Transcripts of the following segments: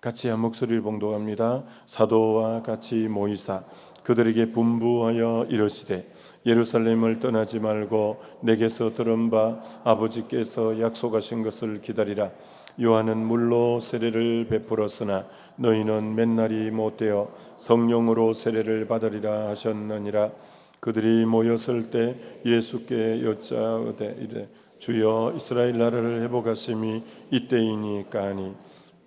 같이 한 목소리를 봉독합니다. 사도와 같이 모이사 그들에게 분부하여 이르시되 예루살렘을 떠나지 말고 내게서 들은 바 아버지께서 약속하신 것을 기다리라. 요한은 물로 세례를 베풀었으나 너희는 맨날이 못되어 성령으로 세례를 받으리라 하셨느니라. 그들이 모였을 때 예수께 여짜오되 이르되 주여 이스라엘 나라를 회복하심이 이때이니까 하니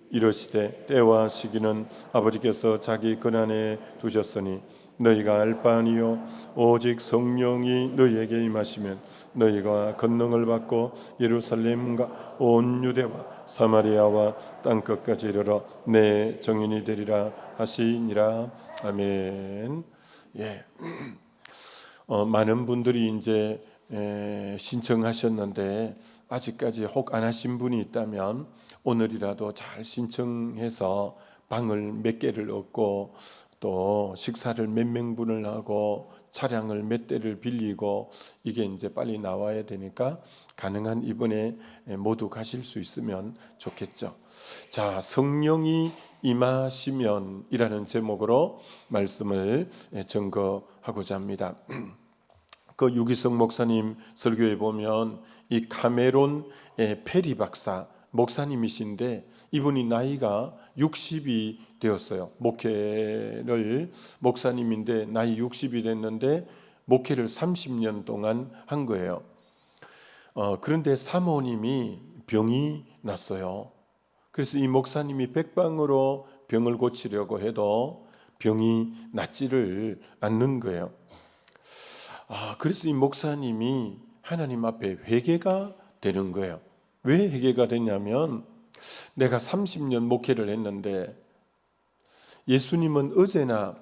이르시되 때와 시기는 아버지께서 자기 권한에 두셨으니 너희가 알 바 아니요 오직 성령이 너희에게 임하시면 너희가 권능을 받고 예루살렘과 온 유대와 사마리아와 땅끝까지 이르러 내 증인이 되리라 하시니라. 아멘. 예. 많은 분들이 이제 신청하셨는데 아직까지 혹 안 하신 분이 있다면 오늘이라도 잘 신청해서 방을 몇 개를 얻고 또 식사를 몇 명분을 하고 차량을 몇 대를 빌리고 이게 이제 빨리 나와야 되니까 가능한 이번에 모두 가실 수 있으면 좋겠죠. 자, 성령이 임하시면이라는 제목으로 말씀을 증거하고자 합니다. 그 유기성 목사님 설교에 보면 이 카메론 페리 박사 목사님이신데 이분이 나이가 60이 되었어요. 목사님인데 나이 60이 됐는데 목회를 30년 동안 한 거예요. 그런데 사모님이 병이 났어요. 그래서 이 목사님이 백방으로 병을 고치려고 해도 병이 낫지를 않는 거예요. 그래서 이 목사님이 하나님 앞에 회개가 되는 거예요. 왜 회개가 되냐면 내가 30년 목회를 했는데 예수님은 어제나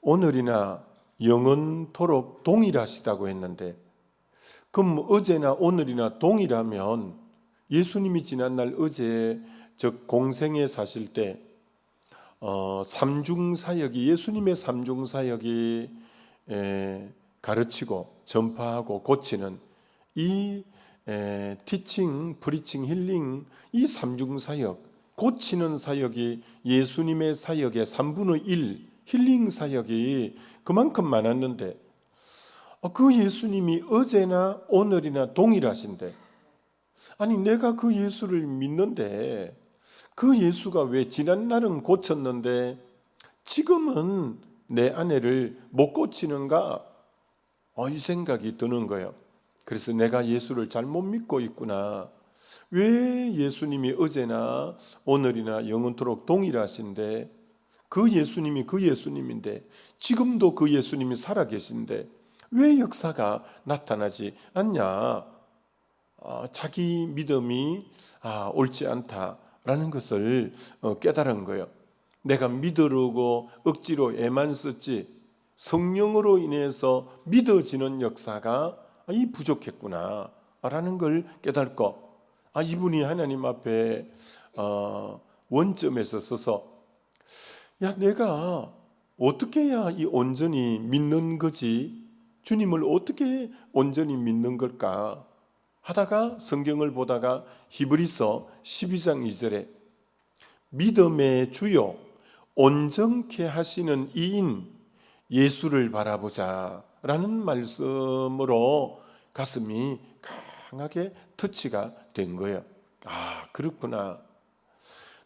오늘이나 영원토록 동일하시다고 했는데 그럼 어제나 오늘이나 동일하면 예수님이 지난날 어제 즉 공생에 사실 때 삼중사역이 예수님의 삼중사역이 가르치고 전파하고 고치는 이 티칭, 프리칭, 힐링 이 삼중사역 고치는 사역이 예수님의 사역의 3분의 1 힐링 사역이 그만큼 많았는데 그 예수님이 어제나 오늘이나 동일하신데 아니 내가 그 예수를 믿는데 그 예수가 왜 지난날은 고쳤는데 지금은 내 아내를 못 고치는가? 이 생각이 드는 거예요. 그래서 내가 예수를 잘못 믿고 있구나. 왜 예수님이 어제나 오늘이나 영원토록 동일하신데 그 예수님이 그 예수님인데 지금도 그 예수님이 살아계신데 왜 역사가 나타나지 않냐? 자기 믿음이 옳지 않다라는 것을 깨달은 거예요. 내가 믿으려고 억지로 애만 썼지 성령으로 인해서 믿어지는 역사가 부족했구나 라는 걸 깨닫고 이분이 하나님 앞에 원점에서 서서 내가 어떻게 해야 이 온전히 믿는 거지? 주님을 어떻게 온전히 믿는 걸까? 하다가 성경을 보다가 히브리서 12장 2절에 믿음의 주요 온전케 하시는 이인 예수를 바라보자 라는 말씀으로 가슴이 강하게 터치가 된 거예요. 그렇구나.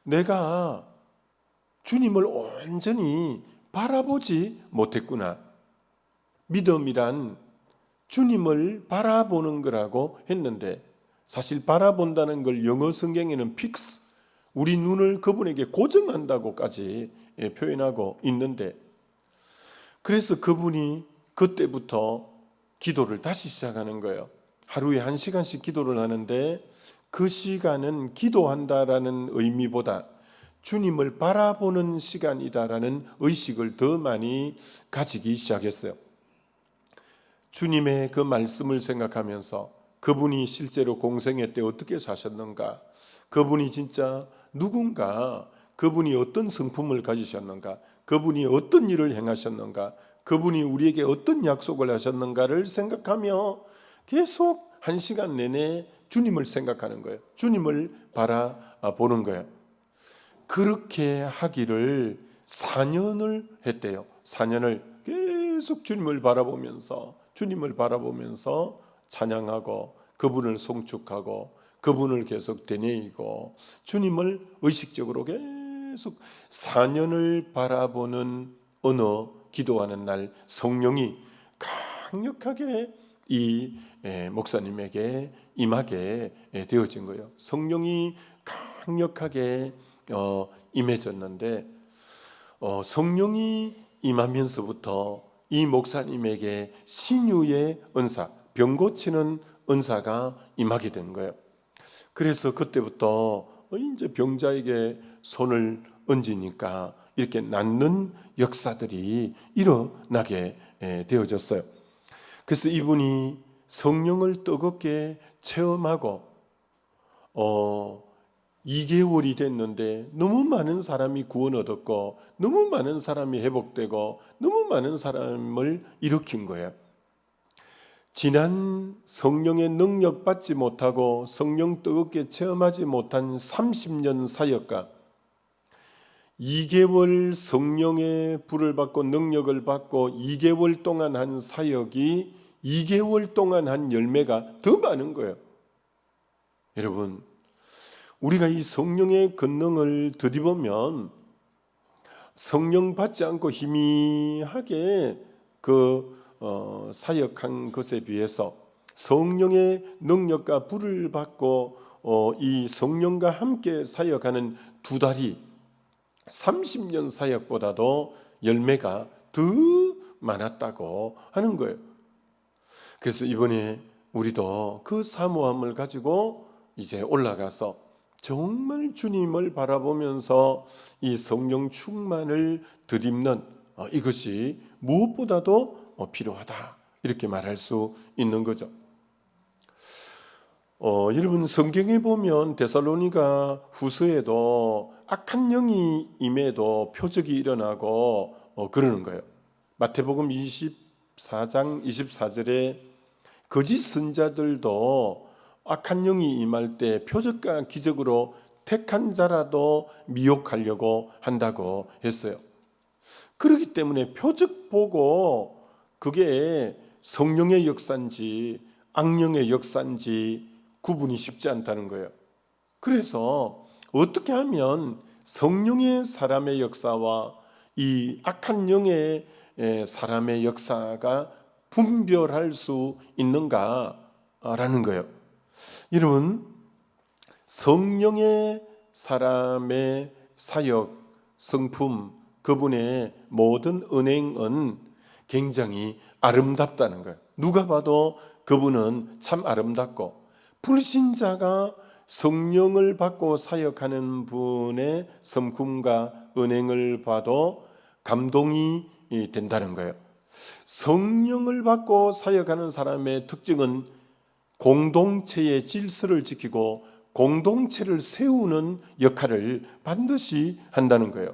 내가 주님을 온전히 바라보지 못했구나. 믿음이란 주님을 바라보는 거라고 했는데 사실 바라본다는 걸 영어 성경에는 픽스, 우리 눈을 그분에게 고정한다고까지 표현하고 있는데 그래서 그분이 그때부터 기도를 다시 시작하는 거예요. 하루에 1시간씩 기도를 하는데 그 시간은 기도한다라는 의미보다 주님을 바라보는 시간이다라는 의식을 더 많이 가지기 시작했어요. 주님의 그 말씀을 생각하면서 그분이 실제로 공생애 때 어떻게 사셨는가, 그분이 진짜 누군가, 그분이 어떤 성품을 가지셨는가, 그분이 어떤 일을 행하셨는가, 그분이 우리에게 어떤 약속을 하셨는가를 생각하며 계속 1시간 내내 주님을 생각하는 거예요. 주님을 바라보는 거예요. 그렇게 하기를 4년을 했대요. 4년을 계속 주님을 바라보면서 찬양하고 그분을 송축하고 그분을 계속 되뇌이고 주님을 의식적으로 계속 4년을 바라보는 어느 기도하는 날 성령이 강력하게 이 목사님에게 임하게 되어진 거예요. 성령이 강력하게 임해졌는데 성령이 임하면서부터 이 목사님에게 신유의 은사, 병 고치는 은사가 임하게 된 거예요. 그래서 그때부터 이제 병자에게 손을 얹으니까 이렇게 낫는 역사들이 일어나게 되어졌어요. 그래서 이분이 성령을 뜨겁게 체험하고 2개월이 됐는데 너무 많은 사람이 구원 얻었고 너무 많은 사람이 회복되고 너무 많은 사람을 일으킨 거예요. 지난 성령의 능력 받지 못하고 성령 뜨겁게 체험하지 못한 30년 사역과 2개월 성령의 불을 받고 능력을 받고 2개월 동안 한 사역이 2개월 동안 한 열매가 더 많은 거예요. 여러분, 우리가 이 성령의 권능을 들이보면 성령 받지 않고 희미하게 사역한 것에 비해서 성령의 능력과 불을 받고 이 성령과 함께 사역하는 두 달이 30년 사역보다도 열매가 더 많았다고 하는 거예요. 그래서 이번에 우리도 그 사모함을 가지고 이제 올라가서 정말 주님을 바라보면서 이 성령 충만을 덧입는 이것이 무엇보다도 필요하다 이렇게 말할 수 있는 거죠. 여러분 성경에 보면 데살로니가 후서에도 악한 영이 임해도 표적이 일어나고 그러는 거예요. 마태복음 24장 24절에 거짓 선자들도 악한 영이 임할 때 표적과 기적으로 택한 자라도 미혹하려고 한다고 했어요. 그렇기 때문에 표적 보고 그게 성령의 역사인지 악령의 역사인지 구분이 쉽지 않다는 거예요. 그래서 어떻게 하면 성령의 사람의 역사와 이 악한 영의 사람의 역사가 분별할 수 있는가라는 거예요. 여러분, 성령의 사람의 사역, 성품, 그분의 모든 은행은 굉장히 아름답다는 거예요. 누가 봐도 그분은 참 아름답고 불신자가 성령을 받고 사역하는 분의 성품과 은행을 봐도 감동이 된다는 거예요. 성령을 받고 사역하는 사람의 특징은 공동체의 질서를 지키고 공동체를 세우는 역할을 반드시 한다는 거예요.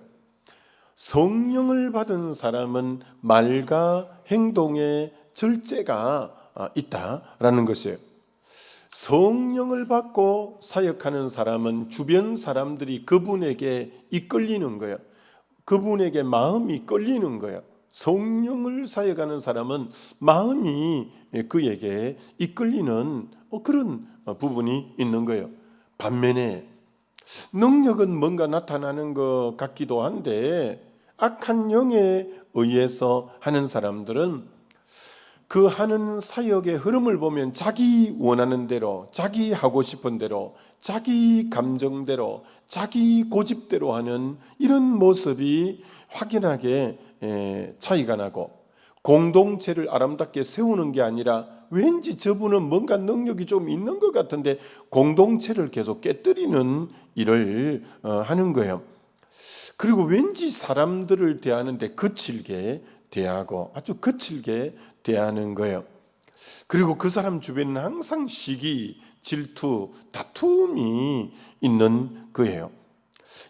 성령을 받은 사람은 말과 행동에 절제가 있다라는 것이에요. 성령을 받고 사역하는 사람은 주변 사람들이 그분에게 이끌리는 거예요. 그분에게 마음이 끌리는 거예요. 성령을 사역하는 사람은 마음이 그에게 이끌리는 그런 부분이 있는 거예요. 반면에 능력은 뭔가 나타나는 것 같기도 한데 악한 영에 의해서 하는 사람들은 그 하는 사역의 흐름을 보면 자기 원하는 대로, 자기 하고 싶은 대로, 자기 감정대로, 자기 고집대로 하는 이런 모습이 확연하게 차이가 나고 공동체를 아름답게 세우는 게 아니라 왠지 저분은 뭔가 능력이 좀 있는 것 같은데 공동체를 계속 깨뜨리는 일을 하는 거예요. 그리고 왠지 사람들을 대하는데 거칠게 대하고 아주 거칠게 대하는 거예요. 그리고 그 사람 주변에는 항상 시기, 질투, 다툼이 있는 거예요.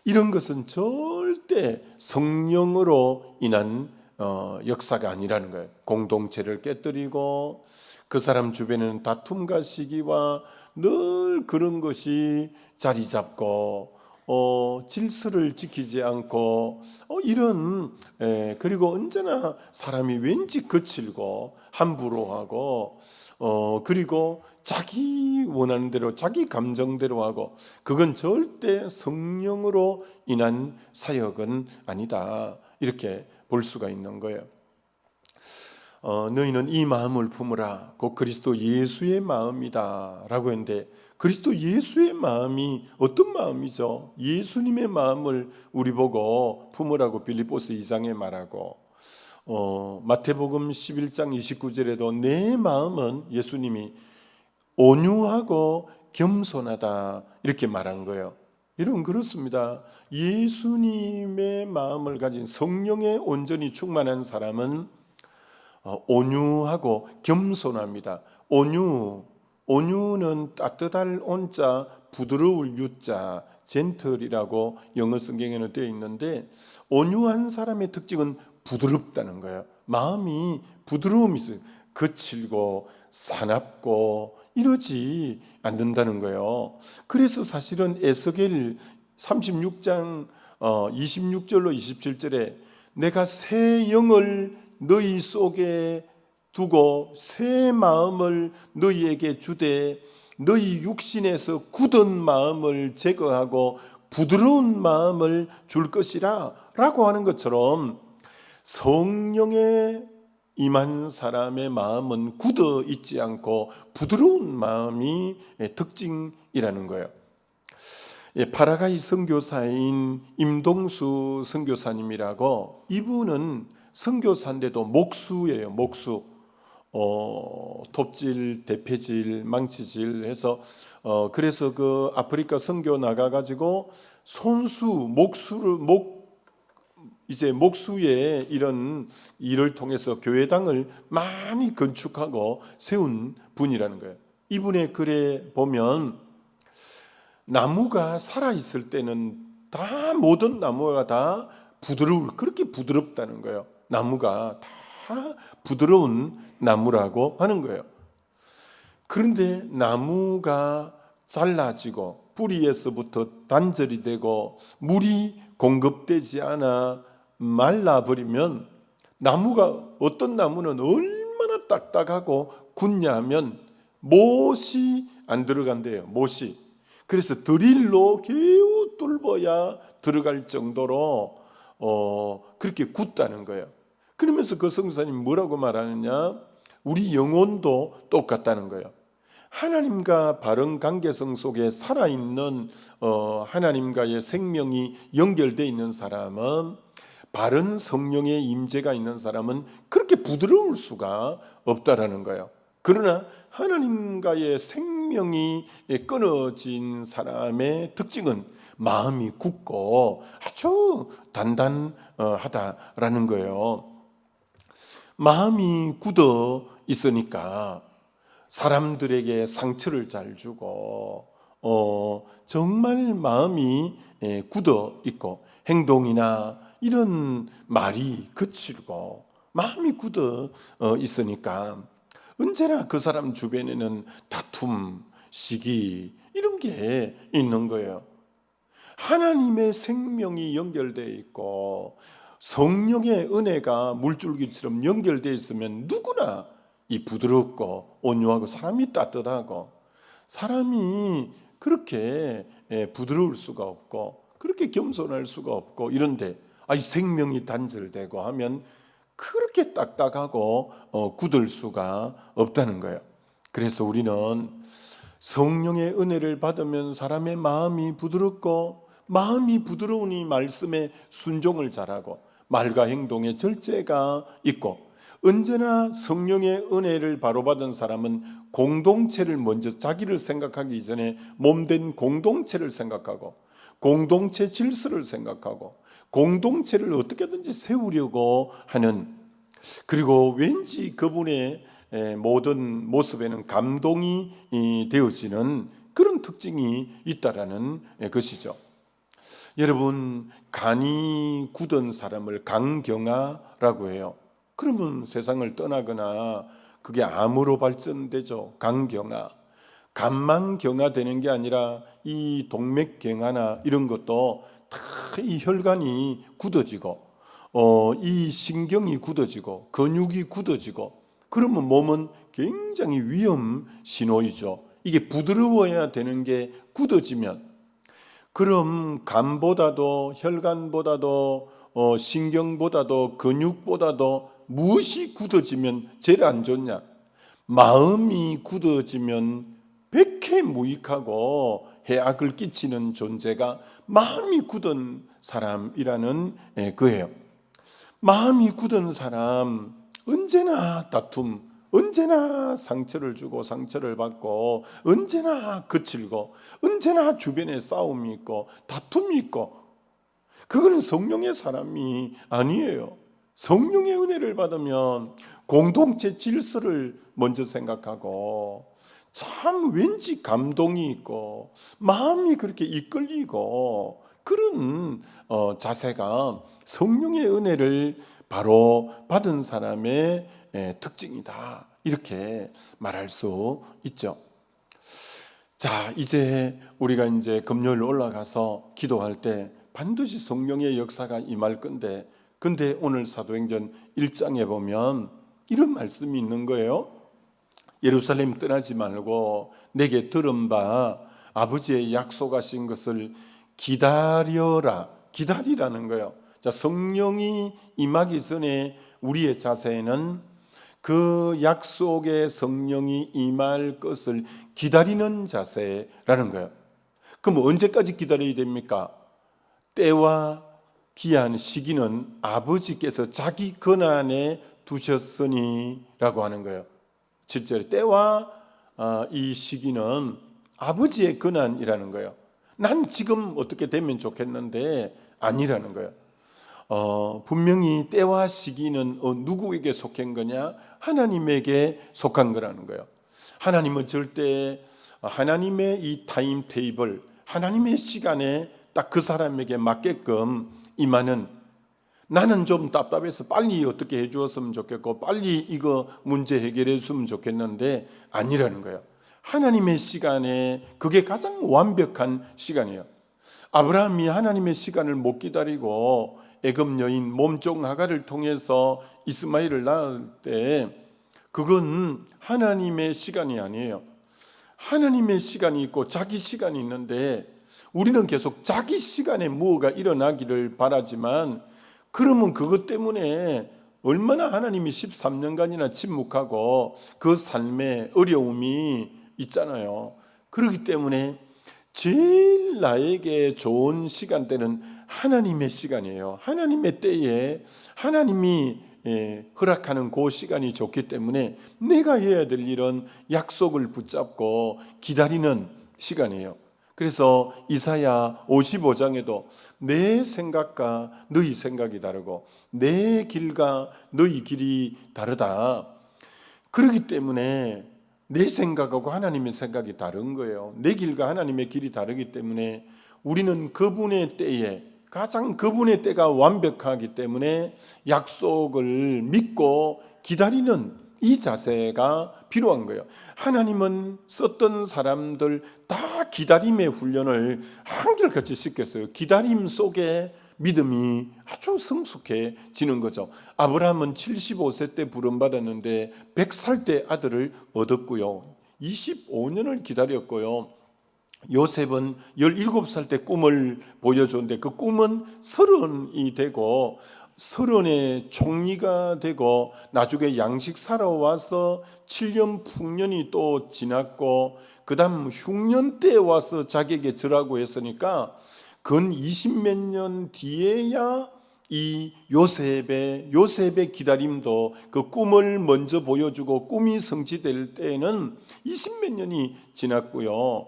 이런 것은 절대 성령으로 인한 역사가 아니라는 거예요. 공동체를 깨뜨리고 그 사람 주변에는 다툼과 시기와 늘 그런 것이 자리 잡고 질서를 지키지 않고 이런 그리고 언제나 사람이 왠지 거칠고 함부로 하고 그리고 자기 원하는 대로 자기 감정대로 하고 그건 절대 성령으로 인한 사역은 아니다. 이렇게 볼 수가 있는 거예요. 너희는 이 마음을 품으라. 곧 그리스도 예수의 마음이다 라고 했는데 그리스도 예수의 마음이 어떤 마음이죠? 예수님의 마음을 우리 보고 품으라고 빌립보서 2장에 말하고 마태복음 11장 29절에도 내 마음은 예수님이 온유하고 겸손하다 이렇게 말한 거예요. 여러분 그렇습니다. 예수님의 마음을 가진 성령에 온전히 충만한 사람은 온유하고 겸손합니다. 온유는 따뜻할 온자, 부드러울 유자, 젠틀이라고 영어 성경에는 되어 있는데 온유한 사람의 특징은 부드럽다는 거예요. 마음이 부드러움이 있어요. 거칠고 사납고 이러지 않는다는 거예요. 그래서 사실은 에스겔 36장 26절로 27절에 내가 새 영을 너희 속에 두고 새 마음을 너희에게 주되 너희 육신에서 굳은 마음을 제거하고 부드러운 마음을 줄 것이라 라고 하는 것처럼 성령에 임한 사람의 마음은 굳어 있지 않고 부드러운 마음이 특징이라는 거예요. 파라과이 선교사인 임동수 선교사님이라고 이분은 선교사인데도 목수예요. 목수. 톱질, 대패질, 망치질 해서 그래서 그 아프리카 선교 나가 가지고 목수의 이런 일을 통해서 교회당을 많이 건축하고 세운 분이라는 거예요. 이분의 글에 보면 나무가 살아 있을 때는 다 모든 나무가 다 그렇게 부드럽다는 거예요. 나무가 다 부드러운 나무라고 하는 거예요. 그런데 나무가 잘라지고 뿌리에서부터 단절이 되고 물이 공급되지 않아 말라버리면 나무가 어떤 나무는 얼마나 딱딱하고 굳냐 하면 못이 안 들어간대요. 못이. 그래서 드릴로 겨우 뚫어야 들어갈 정도로 그렇게 굳다는 거예요. 그러면서 그 성사님 뭐라고 말하느냐? 우리 영혼도 똑같다는 거예요. 하나님과 바른 관계성 속에 살아있는 하나님과의 생명이 연결되어 있는 사람은 바른 성령의 임재가 있는 사람은 그렇게 부드러울 수가 없다라는 거예요. 그러나 하나님과의 생명이 끊어진 사람의 특징은 마음이 굳고 아주 단단하다라는 거예요. 마음이 굳어 있으니까 사람들에게 상처를 잘 주고 정말 마음이 굳어 있고 행동이나 이런 말이 거칠고 마음이 굳어 있으니까 언제나 그 사람 주변에는 다툼, 시기 이런 게 있는 거예요. 하나님의 생명이 연결되어 있고 성령의 은혜가 물줄기처럼 연결되어 있으면 누구나 이 부드럽고 온유하고 사람이 따뜻하고 사람이 그렇게 부드러울 수가 없고 그렇게 겸손할 수가 없고 이런데 이 생명이 단절되고 하면 그렇게 딱딱하고 굳을 수가 없다는 거예요. 그래서 우리는 성령의 은혜를 받으면 사람의 마음이 부드럽고 마음이 부드러우니 말씀에 순종을 잘하고 말과 행동에 절제가 있고 언제나 성령의 은혜를 바로 받은 사람은 공동체를 먼저 자기를 생각하기 전에 몸된 공동체를 생각하고 공동체 질서를 생각하고 공동체를 어떻게든지 세우려고 하는 그리고 왠지 그분의 모든 모습에는 감동이 되어지는 그런 특징이 있다라는 것이죠. 여러분 간이 굳은 사람을 강경하라고 해요. 그러면 세상을 떠나거나 그게 암으로 발전되죠. 강경하. 간망경화되는 게 아니라 이 동맥경화나 이런 것도 다 이 혈관이 굳어지고 이 신경이 굳어지고 근육이 굳어지고 그러면 몸은 굉장히 위험 신호이죠. 이게 부드러워야 되는 게 굳어지면, 그럼 간보다도 혈관보다도 신경보다도 근육보다도 무엇이 굳어지면 제일 안 좋냐? 마음이 굳어지면 백해무익하고 해악을 끼치는 존재가 마음이 굳은 사람이라는 거예요. 마음이 굳은 사람, 언제나 다툼, 언제나 상처를 주고 상처를 받고, 언제나 거칠고, 언제나 주변에 싸움이 있고 다툼이 있고, 그거는 성령의 사람이 아니에요. 성령의 은혜를 받으면 공동체 질서를 먼저 생각하고, 참 왠지 감동이 있고 마음이 그렇게 이끌리고, 그런 자세가 성령의 은혜를 바로 받은 사람의 특징이다, 이렇게 말할 수 있죠. 자, 이제 우리가 이제 금요일 올라가서 기도할 때 반드시 성령의 역사가 임할 건데, 근데 오늘 사도행전 1장에 보면 이런 말씀이 있는 거예요. 예루살렘 떠나지 말고 내게 들은 바 아버지의 약속하신 것을 기다려라. 기다리라는 거예요. 자, 성령이 임하기 전에 우리의 자세는 그 약속의 성령이 임할 것을 기다리는 자세라는 거예요. 그럼 언제까지 기다려야 됩니까? 때와 기한 시기는 아버지께서 자기 권한에 두셨으니라고 하는 거예요. 7절에 때와 이 시기는 아버지의 권한이라는 거예요. 난 지금 어떻게 되면 좋겠는데 아니라는 거예요. 분명히 때와 시기는 누구에게 속한 거냐? 하나님에게 속한 거라는 거예요. 하나님은 절대 하나님의 이 타임 테이블, 하나님의 시간에 딱 그 사람에게 맞게끔 임하는, 나는 좀 답답해서 빨리 어떻게 해주었으면 좋겠고 빨리 이거 문제 해결해 줬으면 좋겠는데 아니라는 거예요. 하나님의 시간에 그게 가장 완벽한 시간이에요. 아브라함이 하나님의 시간을 못 기다리고 애굽 여인 몸종 하가를 통해서 이스마엘을 낳을 때 그건 하나님의 시간이 아니에요. 하나님의 시간이 있고 자기 시간이 있는데 우리는 계속 자기 시간에 무엇가 일어나기를 바라지만, 그러면 그것 때문에 얼마나 하나님이 13년간이나 침묵하고 그 삶에 어려움이 있잖아요. 그렇기 때문에 제일 나에게 좋은 시간대는 하나님의 시간이에요. 하나님의 때에 하나님이 허락하는 그 시간이 좋기 때문에 내가 해야 될 일은 약속을 붙잡고 기다리는 시간이에요. 그래서 이사야 55장에도 내 생각과 너희 생각이 다르고 내 길과 너희 길이 다르다. 그렇기 때문에 내 생각하고 하나님의 생각이 다른 거예요. 내 길과 하나님의 길이 다르기 때문에 우리는 그분의 때에, 가장 그분의 때가 완벽하기 때문에 약속을 믿고 기다리는 이 자세가 필요한 거예요. 하나님은 썼던 사람들 다 기다림의 훈련을 한결같이 시켰어요. 기다림 속에 믿음이 아주 성숙해지는 거죠. 아브라함은 75세 때 부름받았는데 100살 때 아들을 얻었고요. 25년을 기다렸고요. 요셉은 17살 때 꿈을 보여줬는데 그 꿈은 30이 되고 30의 총리가 되고 나중에 양식 사러 와서 7년 풍년이 또 지났고 그 다음 흉년 때 와서 자기에게 절하고 했으니까 근 20몇 년 뒤에야 이 요셉의 기다림도 그 꿈을 먼저 보여주고 꿈이 성취될 때에는 20몇 년이 지났고요.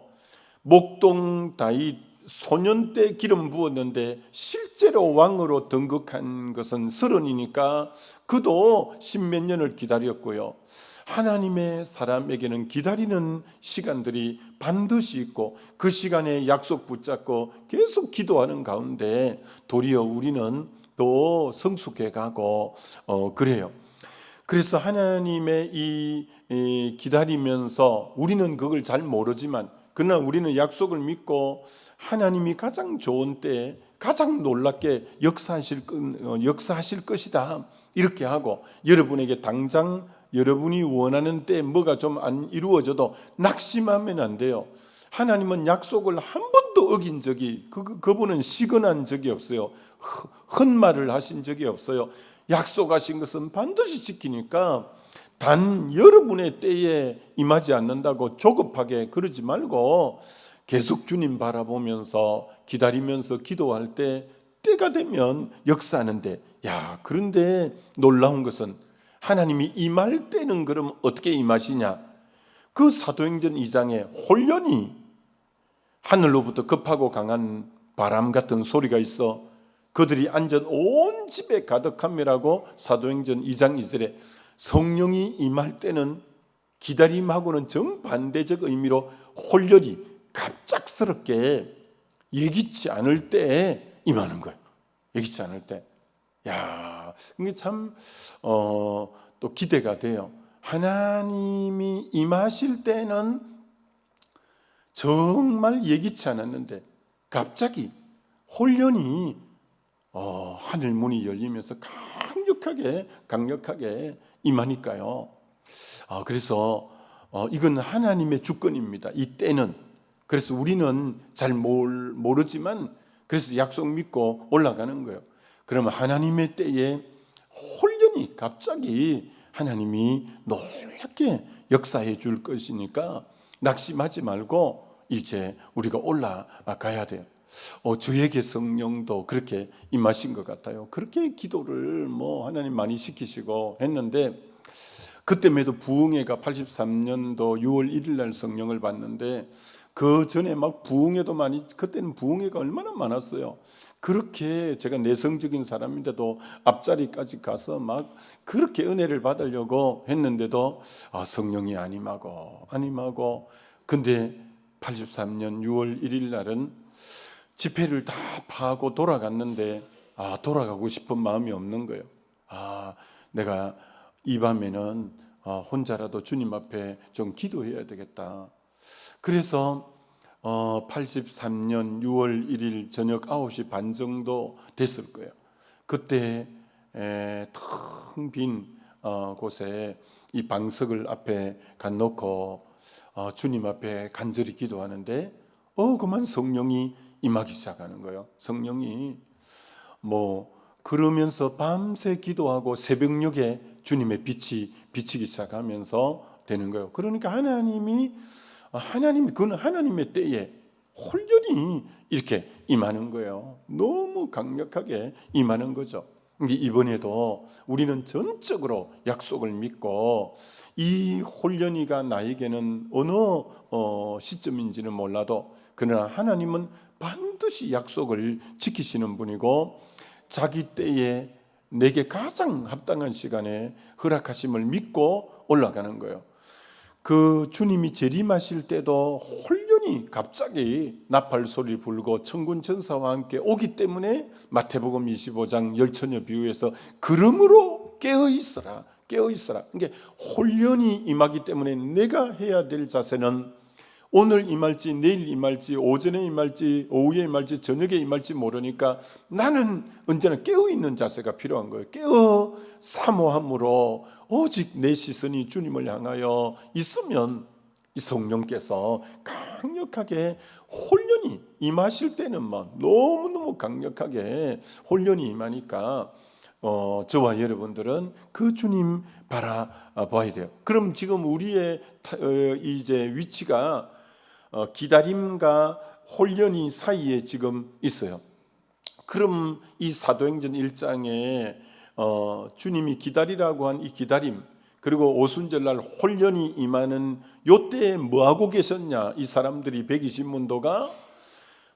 목동 다윗 소년 때 기름 부었는데 실제로 왕으로 등극한 것은 30이니까 그도 10몇 년을 기다렸고요. 하나님의 사람에게는 기다리는 시간들이 반드시 있고 그 시간에 약속 붙잡고 계속 기도하는 가운데 도리어 우리는 또 성숙해 가고 그래요. 그래서 하나님의 이 기다리면서 우리는 그걸 잘 모르지만 그러나 우리는 약속을 믿고 하나님이 가장 좋은 때에 가장 놀랍게 역사하실 것이다 이렇게 하고, 여러분에게 당장 여러분이 원하는 때에 뭐가 좀 안 이루어져도 낙심하면 안 돼요. 하나님은 약속을 한 번도 어긴 적이, 그분은 시건한 적이 없어요. 헛말을 하신 적이 없어요. 약속하신 것은 반드시 지키니까 단 여러분의 때에 임하지 않는다고 조급하게 그러지 말고 계속 주님 바라보면서 기다리면서 기도할 때 때가 되면 역사하는데, 그런데 놀라운 것은 하나님이 임할 때는 그럼 어떻게 임하시냐? 그 사도행전 2장에 홀연히 하늘로부터 급하고 강한 바람 같은 소리가 있어 그들이 앉은 온 집에 가득함이라고 사도행전 2장 2절에, 성령이 임할 때는 기다림하고는 정반대적 의미로 홀연히 갑작스럽게 예기치 않을 때에 임하는 거예요. 예기치 않을 때. 이게 참 또 기대가 돼요. 하나님이 임하실 때는 정말 예기치 않았는데 갑자기 홀연히 하늘 문이 열리면서 강력하게 임하니까요. 그래서 이건 하나님의 주권입니다. 이 때는. 그래서 우리는 잘 모르지만 그래서 약속 믿고 올라가는 거예요. 그러면 하나님의 때에 홀연히 갑자기 하나님이 놀랍게 역사해 줄 것이니까 낙심하지 말고 이제 우리가 올라가야 돼요. 저에게 성령도 그렇게 임하신 것 같아요. 그렇게 기도를 하나님 많이 시키시고 했는데, 그때에도 부흥회가 83년도 6월 1일 날 성령을 받는데 그 전에 막 부흥회도 많이, 그때는 부흥회가 얼마나 많았어요. 그렇게 제가 내성적인 사람인데도 앞자리까지 가서 막 그렇게 은혜를 받으려고 했는데도 성령이 안 임하고 근데 83년 6월 1일 날은 집회를 다 파하고 돌아갔는데 돌아가고 싶은 마음이 없는 거예요. 내가 이 밤에는 혼자라도 주님 앞에 좀 기도해야 되겠다. 그래서 83년 6월 1일 저녁 9시 반 정도 됐을 거예요. 그때 텅 빈 곳에 이 방석을 앞에 갖놓고 주님 앞에 간절히 기도하는데 그만 성령이 임하기 시작하는 거예요. 성령이 그러면서 밤새 기도하고 새벽녘에 주님의 빛이 비치기 시작하면서 되는 거예요. 그러니까 하나님이 그는 하나님의 때에 홀연히 이렇게 임하는 거예요. 너무 강력하게 임하는 거죠. 이번에도 우리는 전적으로 약속을 믿고 이 홀연히가 나에게는 어느 시점인지는 몰라도 그러나 하나님은 반드시 약속을 지키시는 분이고 자기 때에 내게 가장 합당한 시간에 허락하심을 믿고 올라가는 거예요. 그 주님이 재림하실 때도 홀연히 갑자기 나팔 소리 불고 천군 천사와 함께 오기 때문에 마태복음 25장 열처녀 비유에서 그러므로 깨어 있어라. 그러니까 홀연히 임하기 때문에 내가 해야 될 자세는 오늘 임할지 내일 임할지 오전에 임할지 오후에 임할지 저녁에 임할지 모르니까 나는 언제나 깨어있는 자세가 필요한 거예요. 깨어 사모함으로 오직 내 시선이 주님을 향하여 있으면 이 성령께서 강력하게 홀연히 임하실 때는 너무너무 강력하게 홀연히 임하니까 저와 여러분들은 그 주님 바라봐야 돼요. 그럼 지금 우리의 이제 위치가 기다림과 홀연히 사이에 지금 있어요. 그럼 이 사도행전 1장에 주님이 기다리라고 한 이 기다림, 그리고 오순절날 홀연히 임하는 요때에 뭐하고 계셨냐? 이 사람들이 120문도가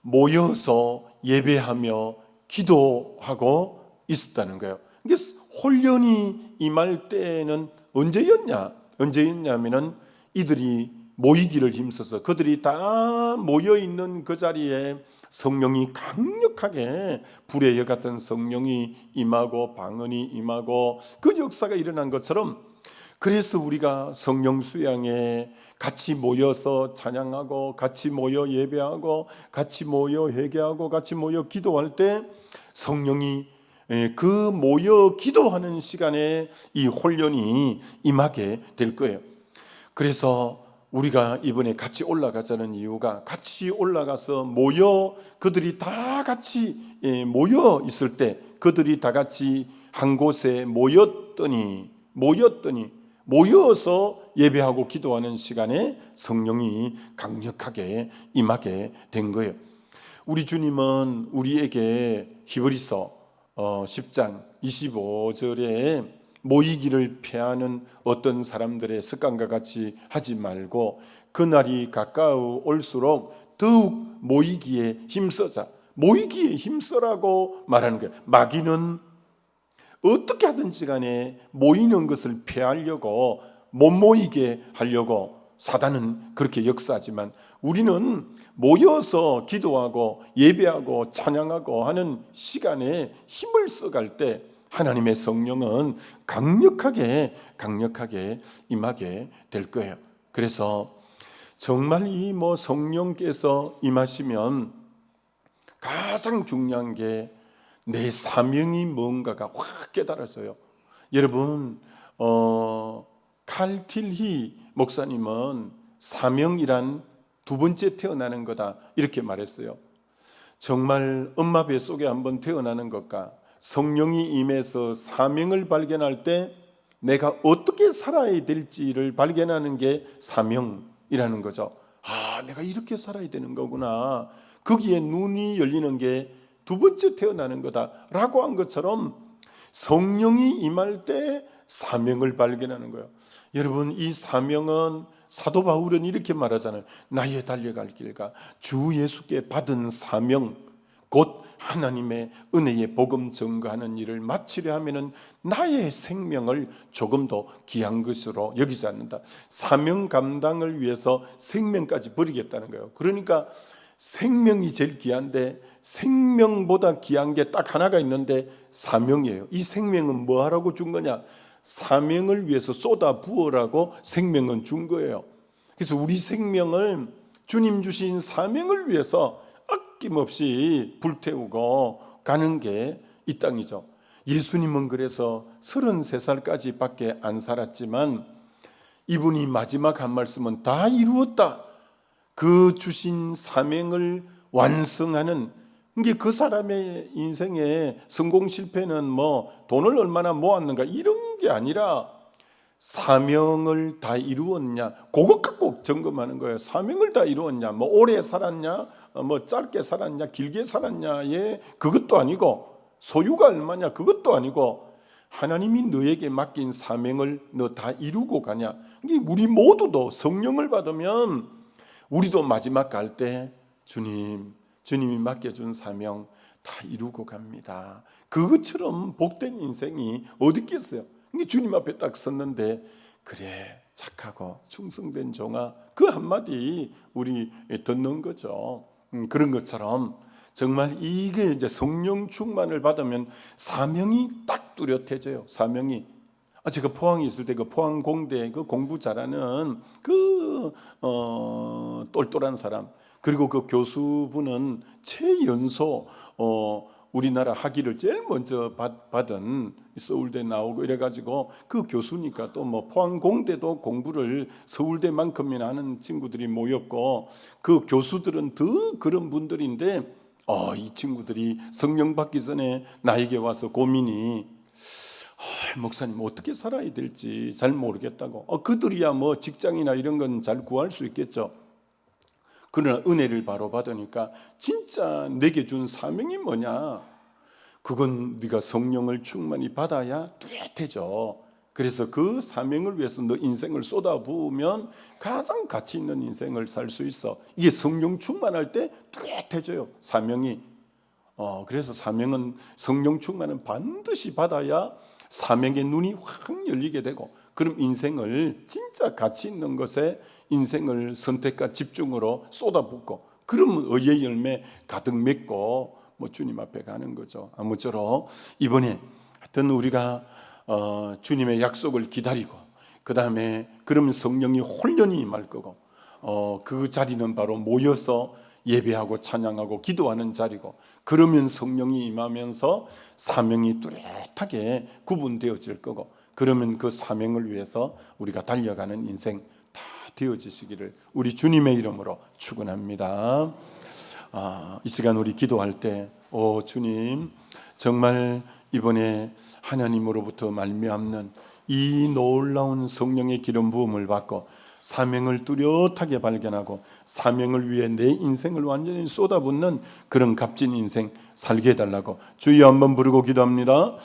모여서 예배하며 기도하고 있었다는 거예요. 이게 홀연히 임할 때는 언제였냐면은 이들이 모이기를 힘써서 그들이 다 모여 있는 그 자리에 성령이 강력하게 불의 여 같은 성령이 임하고 방언이 임하고 그 역사가 일어난 것처럼, 그래서 우리가 성령 수양에 같이 모여서 찬양하고 같이 모여 예배하고 같이 모여 회개하고 같이 모여 기도할 때 성령이 그 모여 기도하는 시간에 이 혼련이 임하게 될 거예요. 그래서 우리가 이번에 같이 올라가자는 이유가, 같이 올라가서 모여 그들이 다 같이 모여 있을 때, 그들이 다 같이 한 곳에 모여서 예배하고 기도하는 시간에 성령이 강력하게 임하게 된 거예요. 우리 주님은 우리에게 히브리서 10장 25절에 모이기를 피하는 어떤 사람들의 습관과 같이 하지 말고 그날이 가까워 올수록 더욱 모이기에 힘써자. 모이기에 힘써라고 말하는 거예요. 마귀는 어떻게 하든지 간에 모이는 것을 피하려고, 못 모이게 하려고 사단은 그렇게 역사하지만, 우리는 모여서 기도하고 예배하고 찬양하고 하는 시간에 힘을 써갈 때 하나님의 성령은 강력하게 임하게 될 거예요. 그래서 정말 이 성령께서 임하시면 가장 중요한 게 내 사명이 뭔가가 확 깨달아져요. 여러분, 칼 틸히 목사님은 사명이란 두 번째 태어나는 거다 이렇게 말했어요. 정말 엄마 배 속에 한번 태어나는 것과 성령이 임해서 사명을 발견할 때 내가 어떻게 살아야 될지를 발견하는 게 사명이라는 거죠. 내가 이렇게 살아야 되는 거구나. 거기에 눈이 열리는 게 두 번째 태어나는 거다라고 한 것처럼 성령이 임할 때 사명을 발견하는 거예요. 여러분, 이 사명은 사도 바울은 이렇게 말하잖아요. 나의 달려갈 길과 주 예수께 받은 사명, 곧 하나님의 은혜의 복음 증거하는 일을 마치려 하면은 나의 생명을 조금도 귀한 것으로 여기지 않는다. 사명 감당을 위해서 생명까지 버리겠다는 거예요. 그러니까 생명이 제일 귀한데, 생명보다 귀한 게 딱 하나가 있는데 사명이에요. 이 생명은 뭐 하라고 준 거냐? 사명을 위해서 쏟아 부으라고 생명은 준 거예요. 그래서 우리 생명을 주님 주신 사명을 위해서 아낌없이 불태우고 가는 게 이 땅이죠. 예수님은 그래서 33살까지 밖에 안 살았지만 이분이 마지막 한 말씀은 다 이루었다. 그 주신 사명을 완성하는, 이게 그 사람의 인생의 성공 실패는 돈을 얼마나 모았는가 이런 게 아니라 사명을 다 이루었냐, 그것 갖고 점검하는 거예요. 사명을 다 이루었냐, 오래 살았냐, 짧게 살았냐, 길게 살았냐에 그것도 아니고, 소유가 얼마냐 그것도 아니고, 하나님이 너에게 맡긴 사명을 너 다 이루고 가냐. 이게 우리 모두도 성령을 받으면 우리도 마지막 갈 때 주님이 맡겨준 사명 다 이루고 갑니다. 그것처럼 복된 인생이 어디 있겠어요? 주님 앞에 딱 섰는데, 그래 착하고 충성된 종아, 그 한마디 우리 듣는 거죠. 그런 것처럼 정말 이게 이제 성령 충만을 받으면 사명이 딱 뚜렷해져요. 사명이. 제가 포항에 있을 때 그 포항 공대 그 공부 잘하는 그 똘똘한 사람, 그리고 그 교수분은 최연소 우리나라 학위를 제일 먼저 받은, 서울대 나오고 이래가지고 그 교수니까 또 포항 공대도 공부를 서울대만큼이나 하는 친구들이 모였고, 그 교수들은 더 그런 분들인데, 이 친구들이 성령 받기 전에 나에게 와서 고민이, 목사님 어떻게 살아야 될지 잘 모르겠다고. 그들이야 직장이나 이런 건 잘 구할 수 있겠죠. 그러나 은혜를 바로 받으니까 진짜 내게 준 사명이 뭐냐? 그건 네가 성령을 충만히 받아야 뚜렷해져. 그래서 그 사명을 위해서 너 인생을 쏟아부으면 가장 가치 있는 인생을 살 수 있어. 이게 성령 충만할 때 뚜렷해져요, 사명이. 그래서 사명은, 성령 충만은 반드시 받아야 사명의 눈이 확 열리게 되고, 그럼 인생을 진짜 가치 있는 것에 인생을 선택과 집중으로 쏟아붓고, 그러면 의의 열매 가득 맺고 주님 앞에 가는 거죠. 아무쪼록 이번에 하여튼 우리가 주님의 약속을 기다리고, 그 다음에 그러면 성령이 홀연히 임할 거고, 그 자리는 바로 모여서 예배하고 찬양하고 기도하는 자리고, 그러면 성령이 임하면서 사명이 뚜렷하게 구분되어질 거고, 그러면 그 사명을 위해서 우리가 달려가는 인생 다 되어지시기를 우리 주님의 이름으로 축원합니다. 이 시간 우리 기도할 때, 주님, 정말 이번에 하나님으로부터 말미암는 이 놀라운 성령의 기름 부음을 받고 사명을 뚜렷하게 발견하고 사명을 위해 내 인생을 완전히 쏟아붓는 그런 값진 인생 살게 해달라고 주여 한번 부르고 기도합니다.